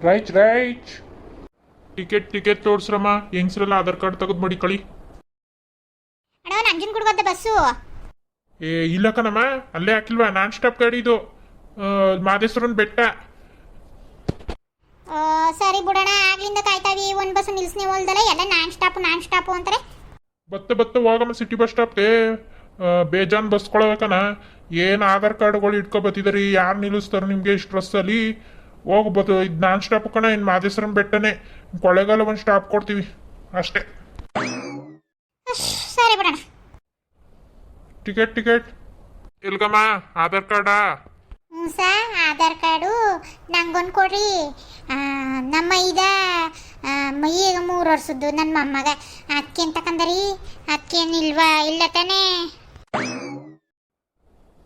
Right ticket ತೋರ್ಸ್ರಮ್ಮ ಹೆಂಗ್ಸ್ರಲ್ಲ Aadhaar card ತೆಗೆದು ಮಾಡಿ ಕಳಿ. ಅಣ್ಣ ನಂಜನಗೂಡ್ಗಂತ ಬಸ್ಸು. ಇಲ್ಲ ಕಣಮ್ಮ, ಅಲ್ಲೇ ಹಾಕಿಲ್ವಾ, ನಾನ್ ಸ್ಟಾಪ್ ಗಾಡಿ ಇದು, ಮಾದೇಶ್ವರನ್ ಬೆಟ್ಟ. ಸರಿ ಬಿಡೋಣ, ಆಗ್ಲಿಂದ ಕಾಯ್ತಾವಿ, ಒಂದು ಬಸ್ ನಿಲ್ಸ್ನೇ ಹೋಲ್ದಲ್ಲ, ಎಲ್ಲ ನಾನ್ ಸ್ಟಾಪು ಅಂತಾರೆ. ಬತ್ತ ಹೋಗಮ್ಮ ಸಿಟಿ ಬಸ್ ಸ್ಟಾಪ್ಗೆ. ಬೇಜಾನ್ ಬಸ್ಕೊಳಕನ ಏನು ಆಧಾರ್ ಕಾರ್ಡ್ಗಳು ಇಟ್ಕೊ ಬತ್ತಿದಾರಿ, ಯಾರು ನಿಲ್ಲಿಸ್ತಾರೆ ನಿಮಗೆ ಇಷ್ಟು ರಸ್ಸಲ್ಲಿ ಹೋಗ್ಬೋದು. ಇದು ನಾನ್ ಸ್ಟಾಪ್ ಕಣ, ಇನ್ನು ಮಾದೇಶ್ವರನ್ ಬೆಟ್ಟನೇ, ಕೊಳ್ಳೇಗಾಲ ಒಂದು ಸ್ಟಾಪ್ ಕೊಡ್ತೀವಿ ಅಷ್ಟೇ. ಸರಿ ಬಿಡೋಣ. ಟಿಕೆಟ್ ಇಲ್ಕಮ್ಮ, ಆಧಾರ್ ಕಾರ್ಡಾ? ಹ್ಞೂ ಸರ್, ಆಧಾರ್ ಕಾರ್ಡು ನಂಗೊಂದು ಕೊಡ್ರಿ. ನಮ್ಮ ಈಗ 3 ವರ್ಷದ್ದು ನನ್ನ ಮೊಮ್ಮಗ ಅದಕ್ಕೆ ಅಂತ ಕಂದರಿ, ಅದಕ್ಕೇನಿಲ್ವಾ? ಇಲ್ಲ ತಾನೇ?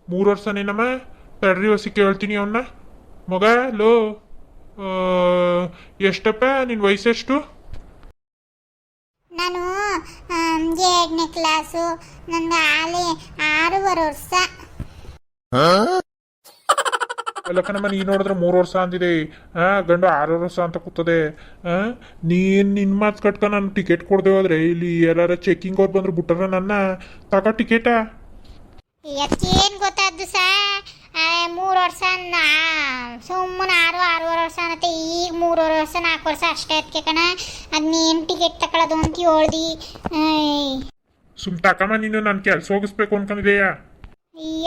3 ವರ್ಷನೇನಮ್ಮ? ತಡ್ರಿ ಹೊಸಿ ಕೇಳ್ತೀನಿ ಅವನ್ನ. ಮಗ ಲೋ, ಎಷ್ಟಪ್ಪ ನಿನ್ನ ವಯಸ್ಸೆಷ್ಟು? ನಾನು 2ನೇ ಕ್ಲಾಸು, ನನಗೆ ಆಲೆ 6.5 ವರ್ಷ. ಅಲ್ಲ ಕಣಮ್ಮ, ನೀ ನೋಡಿದ್ರೆ 3 ವರ್ಷ ಅಂದಿದೆ, ಗಂಡು 6 ವರ್ಷ ಅಂತ ಕೂತದೆ. ನೀನ್ ನಿನ್ ಮಾತು ಕಟ್ಕ ನಾನು ಟಿಕೆಟ್ ಕೊಡದೆ ಹೋದ್ರೆ ಇಲ್ಲಿ ಯಾರ ಚೆಕಿಂಗ್ ಅವ್ರು ಬಂದ್ರು ಬಿಟ್ಟಾರ ನನ್ನ ತಗ ಟಿಕೆಟ. ಯಾಕೇನು ಗೊತ್ತಾದ್ದು ಸಾ, 3 ವರ್ಷ ಸುಮ್ಮನೆ 6.5 ವರ್ಷ ಅನ್ನತ್ತೆ. ಈಗ 3 ವರ್ಷ 4 ವರ್ಷ ಅಷ್ಟೇ ಅದಕ್ಕೆ ಕಣ. ಅದನ್ನೇನು ಟಿಕೆಟ್ ತಗೊಳ್ಳೋದು ಅಂತ ಹೇಳ್ದಿ. ಸುಮ್ ತಕಮ್ಮ, ನೀನು ನನ್ನ ಕೆಲ್ಸ ಹೋಗಿಸ್ಬೇಕು ಅನ್ಕೊಂಡಿದೆಯಾ?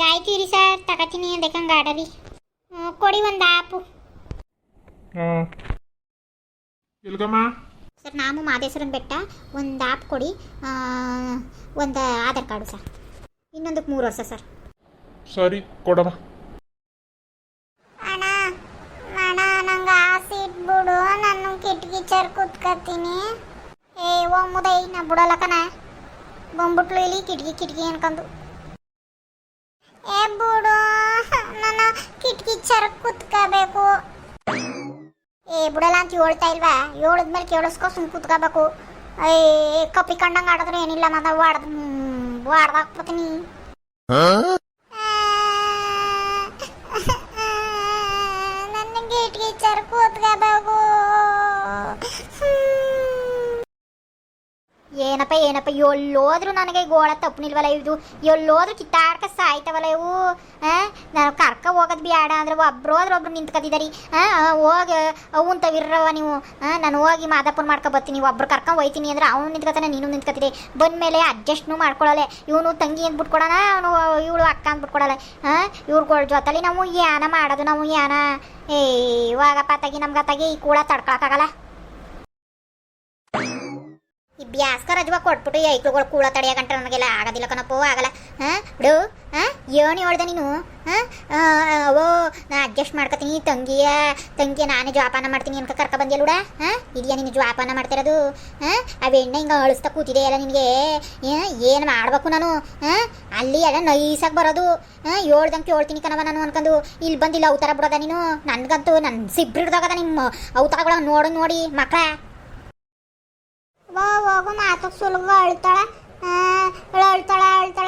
ಆಯ್ತು ಇರಿ ಸರ್, ತಗೋತೀನಿ ಅದಕ್ಕಂಗೆ ಆಡರಿ. ಕೊಡಿ ಒಂದು ಆಪು. ಇಲ್ಗಮ್ಮ ಸರ್, ನಾವು ಮಾದೇಶ್ವರನ ಬೆಟ್ಟ, ಒಂದು ಆಪ್ ಕೊಡಿ, ಒಂದು ಆಧಾರ್ ಕಾರ್ಡು ಸರ್. ಇನ್ನೊಂದಕ್ಕೆ 3 ವರ್ಷ ಸರ್. ಸರಿ ಕೊಡಮ್ಮ. ಅಣ್ಣ ನಂಗೆ ಆ ಸೀಟ್ ಬಿಡು, ನಾನು ಕಿಟಕಿ ಚೇರ್ ಕೂತ್ಕೊತೀನಿ. ಮುದೈ ನಾ ಬಿಡಲ್ಲ ಕಣ, ಬಂದ್ಬಿಟ್ಲು ಇಲ್ಲಿ ಕಿಟಕಿ ಅನ್ಕೊಂಡು. ಬಿಡು, ನಾನು ಕಿಟಕಿ ಚೇರ್ ಕೂತ್ಕೋಬೇಕು. ಬಿಡಲ್ಲ ಅಂತ ಹೇಳ್ತಾ ಇಲ್ವಾ? ಹೇಳಿದ್ಮೇಲೆ ಕೇಳಿಸ್ಕೊ, ಸುಮ್ ಕೂತ್ಕೋಬೇಕು. ಕಪ್ಪಿ ಕಂಡಂಗೆ ಆಡಿದ್ರೆ ಏನಿಲ್ಲ, ನಾನು ವಾಡ್ದಾಕ್ಬಿಡ್ತೀನಿ. ನನಗೆ ಟೀಚರ್ ಕೂತ್ಕೋಬೇಕು. ಏನಪ್ಪ ಎಲ್ಲೋದ್ರು ನನಗೆ ಗೋಳ ತಪ್ಪನಿಲ್ವಲ್ಲ, ಇದು ಎಲ್ಲೋದ್ರು ಕಿತ್ತಾಡ್ಕ ಸಾಯ್ತವಲ್ಲ ಇವು. ನಾನು ಕರ್ಕ ಹೋಗೋದು ಬೇಡ ಅಂದ್ರೆ ಒಬ್ರು ನಿಂತ್ಕೊತಿದ್ದಾರಿ. ಹೋಗಿ ಅವನ್ ತವಿರ್ರವ ನೀವು. ನಾನು ಹೋಗಿ ಮಾದಾಪುರ ಮಾಡ್ಕೊ ಬರ್ತೀನಿ, ಒಬ್ರು ಕರ್ಕೊಂಡು ಹೋಯ್ತೀನಿ ಅಂದ್ರೆ ಅವ್ನು ನಿಂತ್ಕೊತಾನೆ, ನೀನು ನಿಂತ್ಕೊತಿದ್ದೆ. ಬಂದ್ಮೇಲೆ ಅಡ್ಜಸ್ಟ್ನು ಮಾಡ್ಕೊಳ್ಳಲೆ. ಇವನು ತಂಗಿ ಅಂತ ಬಿಟ್ಕೊಡೋಣ, ಅವನು ಇವಳು ಅಕ್ಕ ಅಂತ ಬಿಟ್ಕೊಡಲ್ಲ. ಇವ್ರುಗಳ ಜೊತೆಲಿ ನಾವು ಯಾನ ಮಾಡೋದು, ನಾವು ಯಾನ ಇವಾಗಪ್ಪ ತಗಿ ನಮ್ಗತ್ತಾಗಿ ಈ ಕೂಡ ತಡ್ಕೊಳಕ್ಕಾಗಲ್ಲ. ಈ ಬ್ಯಾಸ್ಕ ರಜವಾ ಕೊಟ್ಬಿಟ್ಟು ಐಕ್ಳುಗಳು ಕೂಳ ತಡೆಯಕಂಟ್ರೆ ನನಗೆಲ್ಲ ಆಗೋದಿಲ್ಲ ಕಣಪ್ಪೋ, ಆಗಲ್ಲ. ಬಿಡು, ಏನು ಹೇಳ್ದೆ ನೀನು? ಓ ನಾ ಅಡ್ಜಸ್ಟ್ ಮಾಡ್ಕೊತೀನಿ, ತಂಗಿಯ ನಾನೇ ಜೋಪಾನ ಮಾಡ್ತೀನಿ ಅನ್ಕ ಕರ್ಕ ಬಂದಿಲ್ಲ ಹುಡ. ಇದೆಯಾ ನೀನು ಜೋಪಾನ ಮಾಡ್ತಿರೋದು? ಆ ಎಣ್ಣೆ ಹಿಂಗೆ ಅಳಿಸ್ತಾ ಕೂತಿದೆ ಅಲ್ಲ ನಿನಗೆ, ಏನು ಮಾಡ್ಬೇಕು ನಾನು? ಅಲ್ಲಿ ಎಲ್ಲ ನೈಸಾಗಿ ಬರೋದು, ಹೇಳ್ದಂಗೆ ಕೇಳ್ತೀನಿ ಕಣವ ನಾನು ಅನ್ಕೊಂಡು ಇಲ್ಲಿ ಬಂದಿಲ್ಲ ಅವತಾರ ಬಿಡೋದ ನೀನು. ನನಗಂತೂ ನನ್ನ ಸಿಬ್ರಿಡ್ದಾಗದ ನಿಮ್ಮ ಅವತಾರಗಳ ನೋಡಿ ಮಕ್ಕಳ. ಹೋಗು ಮಾತಕ್ಕೆ ಸುಲಭ ಅಳ್ತಾಳ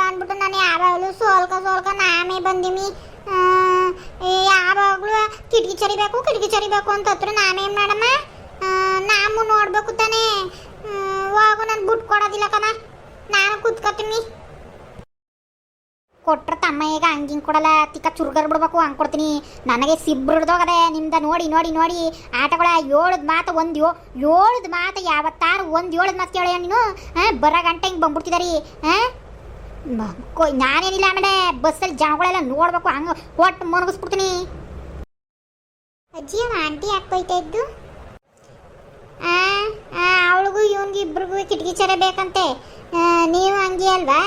ಅಂದ್ಬಿಟ್ಟು ನಾನು ಯಾವಾಗಲೂ ಸೋಲ್ಕ ನಾಮೇ ಬಂದಿಮಿ. ಯಾವಾಗಲೂ ಕಿಟಕಿ ಚರಿಬೇಕು ಅಂತ ಹತ್ರ ನಾನೇನು ಮಾಡಮ್ಮ? ನಾವು ನೋಡ್ಬೇಕು ತಾನೇ. ಹೋಗು, ನಾನು ಬಿಟ್ಟು ಕೊಡೋದಿಲ್ಲ ಕಣ, ನಾನು ಕೂತ್ಕೊತೀನಿ. ಕೊಟ್ರೆ ತಮ್ಮ ಈಗ ಹಂಗಿಂಗೆ ಕೊಡಲ್ಲ, ತಿಕ್ಕ ಚುರುಗರ್ ಬಿಡ್ಬೇಕು, ಹಂಗೆ ಕೊಡ್ತೀನಿ. ನನಗೆ ಸಿಬ್ಬಿಡ್ದೋಗದೆ ನಿಮ್ದ ನೋಡಿ ಆಟಗಳ. ಏಳದ ಮಾತು ಯಾವತ್ತಾರು ಒಂದು 7 ಮಾತು ಕೇಳ ನೀನು. ಬರೋ ಗಂಟೆ ಹಿಂಗೆ ಬಂದ್ಬಿಡ್ತಿದಾರಿ. ನಾನೇನಿಲ್ಲ, ಆಮೇಲೆ ಬಸ್ಸಲ್ಲಿ ಜನಗಳೆಲ್ಲ ನೋಡ್ಬೇಕು, ಹಂಗೆ ಒಟ್ಟು ಮನಗಿಸ್ಬಿಡ್ತೀನಿ. ಅಜ್ಜಿ ಆಂಟಿ ಹಾಕ್ಕೊಯ್ತಾ ಇದ್ದು, ಅವಳಿಗೂ ಇವನಿಗೆ ಇಬ್ರಿಗೂ ಕಿಟಕಿ ಚರ ಬೇಕಂತೆ. ನೀವು ಹಂಗೆ ಅಲ್ವಾ?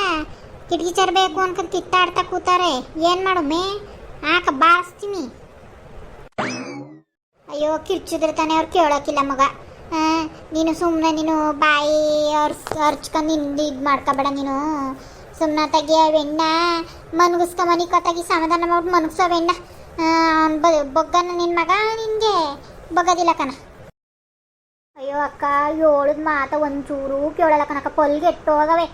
ಕಿಟಕಿ ಚರಬೇಕು ಅನ್ಕೊಂಡು ಕಿತ್ತಾಡ್ತಾ ಕೂತಾರೆ. ಏನು ಮಾಡಮ್ಮೆ? ಬಾರಿಸ್ತೀನಿ. ಅಯ್ಯೋ, ಕಿರ್ಚಿದ್ರೆ ತಾನೇ ಅವ್ರು ಕೇಳೋಕ್ಕಿಲ್ಲ ಮಗ. ನೀನು ಸುಮ್ಮನೆ ನೀನು ಬಾಯಿ ಅರ್ಚ್ಕೊಂಡು ನಿಂದು ಇದು ಮಾಡ್ಕೊಬೇಡ. ನೀನು ಸುಮ್ಮನೆ ತೆಗಿಯ ಬೆಣ್ಣ ಮನ್ಗಿಸ್ಕೊ ಮನೆ ಕತ್ತಾಗಿ ಸಮಾಧಾನ ಮಾಡ್ಬಿಟ್ಟು ಮನ್ಗಿಸೋ ಬೆಣ್ಣ. ಬೊಗ್ಗನ ನಿನ್ನ ಮಗ ನಿನಗೆ ಬಗ್ಗೋದಿಲ್ಲ ಕಣ. ಅಯ್ಯೋ ಅಕ್ಕ, ಹೇಳದ ಮಾತ ಒಂಚೂರು ಕೇಳಲ್ಲ ಕಣಕ್ಕ, ಪಲ್ಗೆ ಎಟ್ಟೋಗವೆ.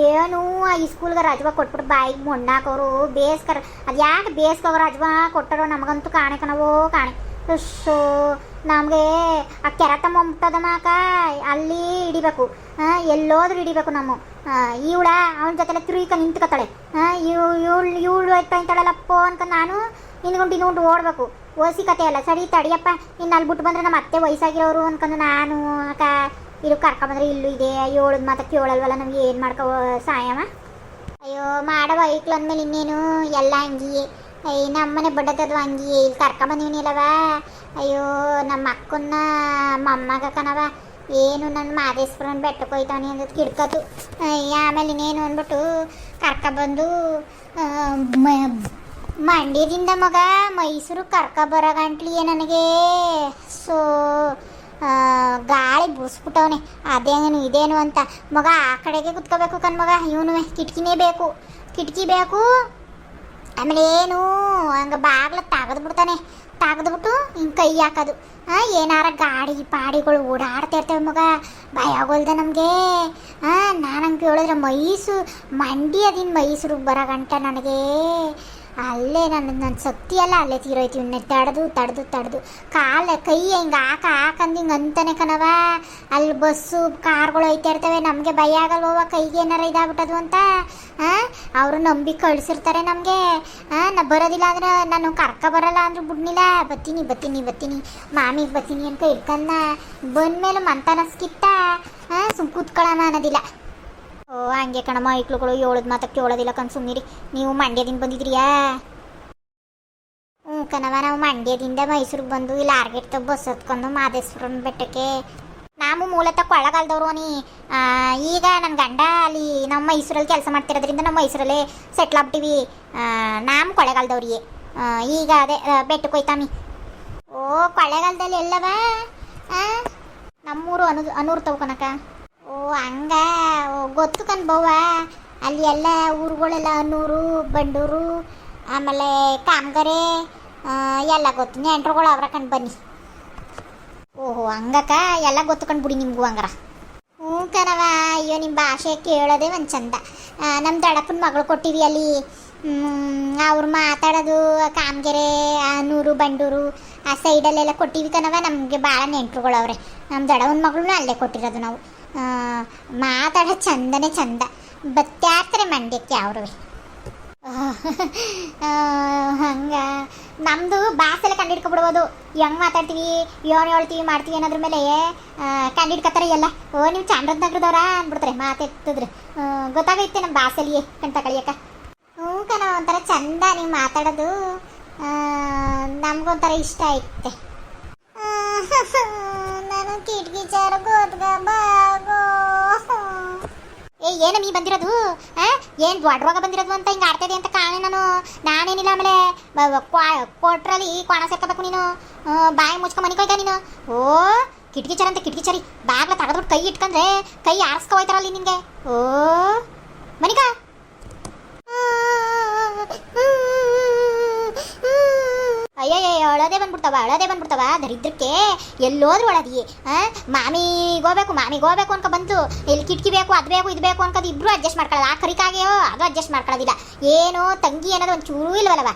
ಏನು ಈ ಸ್ಕೂಲ್ಗೆ ರಜವಾ ಕೊಟ್ಬಿಟ್ಟು ಬಾಯಿಗೆ ಮೊಣ್ಣಾಕೋರು ಬೇಸ್ಕರ. ಅದು ಯಾಕೆ ಬೇಸ್ಕೋರು ರಜವಾ ಕೊಟ್ಟರೋ ನಮಗಂತೂ ಕಾಣೆ ಕಣವೋ ಕಾಣೆ. ಸೊ ನಮಗೆ ಆ ಕೆರಟ ಮೊಮ್ಮದ ಮಾಕ ಅಲ್ಲಿ ಹಿಡಿಬೇಕು ಎಲ್ಲೋದ್ರೂ ಹಿಡಿಬೇಕು ನಮ್ಮ ಇವಳ ಅವನ ಜೊತೆಲೆ ತಿರುಗಿಕ ನಿಂತ್ಕೊತಾಳೆ ಇವಳು ಅಂತಾಳಲ್ಲಪ್ಪ ಅನ್ಕೊಂಡು ನಾನು ಹಿಂದ್ಕೊಂಡು ಓಡಬೇಕು ಓಸಿ ಕತೆ ಅಲ್ಲ ಸರಿ ತಡಿಯಪ್ಪ ಇನ್ನು ಅಲ್ಲಿ ಬಿಟ್ಟು ಬಂದರೆ ನಮ್ಮ ಅತ್ತೆ ವಯಸ್ಸಾಗಿರೋರು ಅನ್ಕೊಂಡು ನಾನು ಅಕ್ಕ ಇದು ಕರ್ಕೊಂಬಂದ್ರೆ ಇಲ್ಲೂ ಇದೆ ಏಳದ ಮಾತ ಕೇಳಲ್ವಲ್ಲ ನಮ್ಗೆ ಏನು ಮಾಡ್ಕೋ ಸಾಯಮ್ಮ ಅಯ್ಯೋ ಮಾಡವ ಐಕ್ಳು ಅಂದಮೇಲೆ ಇನ್ನೇನು ಎಲ್ಲ ಹಂಗಿಯೇ ಅಯ್ಯ ನಮ್ಮನೆ ಬಡ್ಡದದು ಹಂಗಿಯೇ ಇಲ್ಲಿ ಕರ್ಕೊಂಬಂದಿವನಿಲ್ಲವ ಅಯ್ಯೋ ನಮ್ಮ ಅಕ್ಕನ್ನ ಮೊಮ್ಮಗ ಕಣವ ಏನು ನನ್ನ ಮಾದೇಶ್ವರನ ಬೆಟ್ಟಕ್ಕೆ ಹೋಯ್ತಾನೆ ಅಂದದ್ದು ಕಿಡ್ಕತ್ತು ಆಮೇಲೆ ಇನ್ನೇನು ಅಂದ್ಬಿಟ್ಟು ಕರ್ಕೊಬಂದು ಮಂಡ್ಯದಿಂದ ಮಗ ಮೈಸೂರು ಕರ್ಕೊಬರೋ ಗಂಟ್ಲಿಯೇ ನನಗೆ ಸೊ ಗಾಳಿ ಬೂಸ್ಬಿಟ್ಟವನೆ ಅದೇನು ಇದೇನು ಅಂತ ಮಗ ಆ ಕಡೆಗೆ ಕುತ್ಕೋಬೇಕು ಕಣ್ಮಗ ಇವನು ಕಿಟಕಿನೇ ಬೇಕು ಕಿಟಕಿ ಬೇಕು ಆಮೇಲೆ ಏನು ಹಂಗೆ ಬಾಗ್ಲ ತೆಗೆದ್ಬಿಟ್ಟು ಹಿಂಗೆ ಕೈ ಹಾಕೋದು ಏನಾರ ಗಾಡಿ ಪಾಡಿಗಳು ಓಡಾಡ್ತಾ ಇರ್ತೇವೆ ಮಗ ಭಯ ಆಗೋಲ್ದೆ ನಮಗೆ ನಾನು ಹಂಗೆ ಹೇಳಿದ್ರೆ ಮಂಡ್ಯದಿಂದ ಮೈಸೂರಿಗೆ ಬರೋ ಗಂಟ ನನಗೆ ಅಲ್ಲೇ ನನ್ನ ಶಕ್ತಿ ಎಲ್ಲ ಅಲ್ಲೇ ತೀರೋಯ್ತು ಇವನ್ನೇ ತಡೆದು ಕೈ ಹಿಂಗೆ ಹಾಕಂದು ಹಿಂಗೆ ಅಂತಾನೆ ಕಣವ ಅಲ್ಲಿ ಬಸ್ಸು ಕಾರ್ಗಳು ಹೋಯ್ತಾ ಇರ್ತವೆ ನಮಗೆ ಭಯ ಆಗಲ್ವವ ಕೈಗೆ ಏನಾರ ಇದಾಗ್ಬಿಟ್ಟದು ಅಂತ ಅವರು ನಂಬಿ ಕಳಿಸಿರ್ತಾರೆ ನಮಗೆ ನಾ ಬರೋದಿಲ್ಲ ಅಂದ್ರೆ ನಾನು ಬರಲ್ಲ ಅಂದ್ರೂ ಬಿಡ್ನಿಲ್ಲ ಬತ್ತೀನಿ ಮಾಮಿಗೆ ಬತ್ತೀನಿ ಅನ್ಕ ಇಟ್ಕಂದ ಬಂದ್ಮೇಲೆ ಮಂತನಸ್ಕಿತ್ತ ಕೂತ್ಕೊಳ್ಳೋಣ ಅನ್ನೋದಿಲ್ಲ ಓ ಹಂಗೆ ಕಣಮ್ಮ ಐಕ್ಳುಗಳು ಹೇಳೋದು ಮಾತಕ್ಕೆ ಕೇಳೋದಿಲ್ಲ ಸುಮ್ಮನಿರಿ ನೀವು ಮಂಡ್ಯದಿಂದ ಬಂದಿದ್ರಿಯಾ ಕಣವ ನಾವು ಮಂಡ್ಯದಿಂದ ಮೈಸೂರಿಗೆ ಬಂದು ಇಲ್ಲಿ ಆರ್ಗೆಟ್ ಬಸ್ ಹತ್ಕೊಂಡು ಮಾದೇಶ್ವರನ ಬೆಟ್ಟಕ್ಕೆ ನಾವು ಮೂಲತಃ ಕೊಳ್ಳಗಾಲದವರು ಈಗ ನನ್ನ ಗಂಡ ಅಲ್ಲಿ ನಮ್ಮ ಮೈಸೂರಲ್ಲಿ ಕೆಲಸ ಮಾಡ್ತಿರೋದ್ರಿಂದ ನಮ್ಮ ಮೈಸೂರಲ್ಲೇ ಸೆಟ್ಲ್ ಆಗ್ಬಿಟ್ಟಿವಿ ನಾವು ಕೊಳ್ಳೆಗಾಲದವ್ರಿಗೆ ಈಗ ಅದೇ ಬೆಟ್ಟಕ್ಕೆ ಹೋಯ್ತಾಮಿ ಓ ಕೊಳ್ಳೆಗಾಲದಲ್ಲಿ ಎಲ್ಲವ ನಮ್ಮೂರು ಅನೂರು ತಗೋಕನಕ ಓ ಹಂಗ ಗೊತ್ತು ಕಣ್ಬವ್ವ ಅಲ್ಲಿ ಎಲ್ಲ ಊರುಗಳೆಲ್ಲ ಅನ್ನೂರು ಬಂಡೂರು ಆಮೇಲೆ ಕಾಮಗಾರೆ ಎಲ್ಲ ಗೊತ್ತು ನೆಂಟ್ರುಗಳು ಅವ್ರ ಕಂಡು ಬನ್ನಿ ಓಹೋ ಹಂಗಕ್ಕ ಎಲ್ಲ ಗೊತ್ತು ಬಿಡಿ ನಿಮಗೂ ಹಂಗಾರ ಹ್ಞೂ ಕಣವ ಅಯ್ಯೋ ನಿಮ್ಮ ಭಾಷೆ ಕೇಳೋದೇ ಒಂದು ಚಂದ ನಮ್ಮ ದಡಪ್ಪನ ಮಗಳು ಕೊಟ್ಟಿವಿ ಅಲ್ಲಿ ಅವ್ರು ಮಾತಾಡೋದು ಕಾಮಗೆರೆ ಅನ್ನೂರು ಬಂಡೂರು ಆ ಸೈಡಲ್ಲೆಲ್ಲ ಕೊಟ್ಟಿವಿ ಕಣವ ನಮಗೆ ಭಾಳ ನೆಂಟ್ರುಗಳವ್ರೆ ನಮ್ಮ ದಡವನ ಮಗಳನ್ನೂ ಅಲ್ಲೇ ಕೊಟ್ಟಿರೋದು ನಾವು ಮಾತಾಡೋ ಚಂದನೇ ಚಂದ ಬತ್ತಾಡ್ತಾರೆ ಮಂಡ್ಯಕ್ಕೆ ಅವರು ಹಂಗ ನಮ್ಮದು ಭಾಷೆಲ್ಲ ಕಂಡಿಡ್ಕೊಬಿಡ್ಬೋದು ಹೆಂಗೆ ಮಾತಾಡ್ತೀವಿ ಏನು ಹೇಳ್ತೀವಿ ಮಾಡ್ತೀವಿ ಅನ್ನೋದ್ರ ಮೇಲೆ ಕಂಡಿಡ್ಕೊತಾರೆ ಎಲ್ಲ ಓ ನೀವು ಚಾಮರಾಜನಗರದವ್ರ ಅಂದ್ಬಿಡ್ತಾರೆ ಮಾತೆತ್ತಿದ್ರೆ ಗೊತ್ತಾಗೈತೆ ನಮ್ಮ ಭಾಷೆಲಿಯೇ ಕಂತ ಕಳಿಯಕ್ಕ ಹ್ಞೂ ಕಣ ಒಂಥರ ಚಂದ ನೀವು ಮಾತಾಡೋದು ನಮಗೊಂಥರ ಇಷ್ಟ ಐತೆ ನಾನು ಕಿಟಕಿ ಚಾರ ಬಾಗೋ ಏನು ನೀ ಬಂದಿರೋದು ಏನು ದೊಡ್ಡವಾಗ ಬಂದಿರೋದು ಅಂತ ಹಿಂಗೆ ಆಡ್ತಾ ಇದೆ ಅಂತ ಕಾಣೆ ನಾನೇನಿಲ್ಲ ಆಮೇಲೆ ಕೊಟ್ರಲ್ಲಿ ಕೋಣ ಸೇರ್ಕೋಬೇಕು ನೀನು ಬಾಯಿ ಮುಚ್ಕೊ ಮನಿಕೋಯ್ತ ನೀನು ಓ ಕಿಟಕಿ ಚಾರಿ ಬಾಗ್ಲ ತಗದ್ಬಿಟ್ಟು ಕೈ ಇಟ್ಕೊಂಡ್ರೆ ಕೈ ಆರಿಸ್ಕೊ ಹೋಯ್ತಾರಲ್ಲಿ ನಿನಗೆ ಓ ಮನಿಕಾ ಅಯ್ಯಯ್ಯ ಅಳದೇ ಬಂದ್ಬಿಡ್ತಾವ ದರಿದ್ರಕ್ಕೆ ಎಲ್ಲೋದ್ರೂ ಒಳದಿ ಮಾಮಿಗೆ ಹೋಗ್ಬೇಕು ಅನ್ಕೊ ಬಂತು ಇಲ್ಲಿ ಕಿಟಕಿ ಬೇಕು ಅದು ಬೇಕು ಇದು ಬೇಕು ಅನ್ಕೋದು ಇಬ್ರು ಅಡ್ಜಸ್ಟ್ ಮಾಡ್ಕೊಳ್ಳೋದು ಆ ಕರಿಕಾಗೆಯೋ ಅದು ಅಡ್ಜಸ್ಟ್ ಮಾಡ್ಕೊಳ್ಳೋದಿಲ್ಲ ಏನೋ ತಂಗಿ ಅನ್ನೋದು ಒಂದು ಚೂರು ಇಲ್ವಲ್ಲವ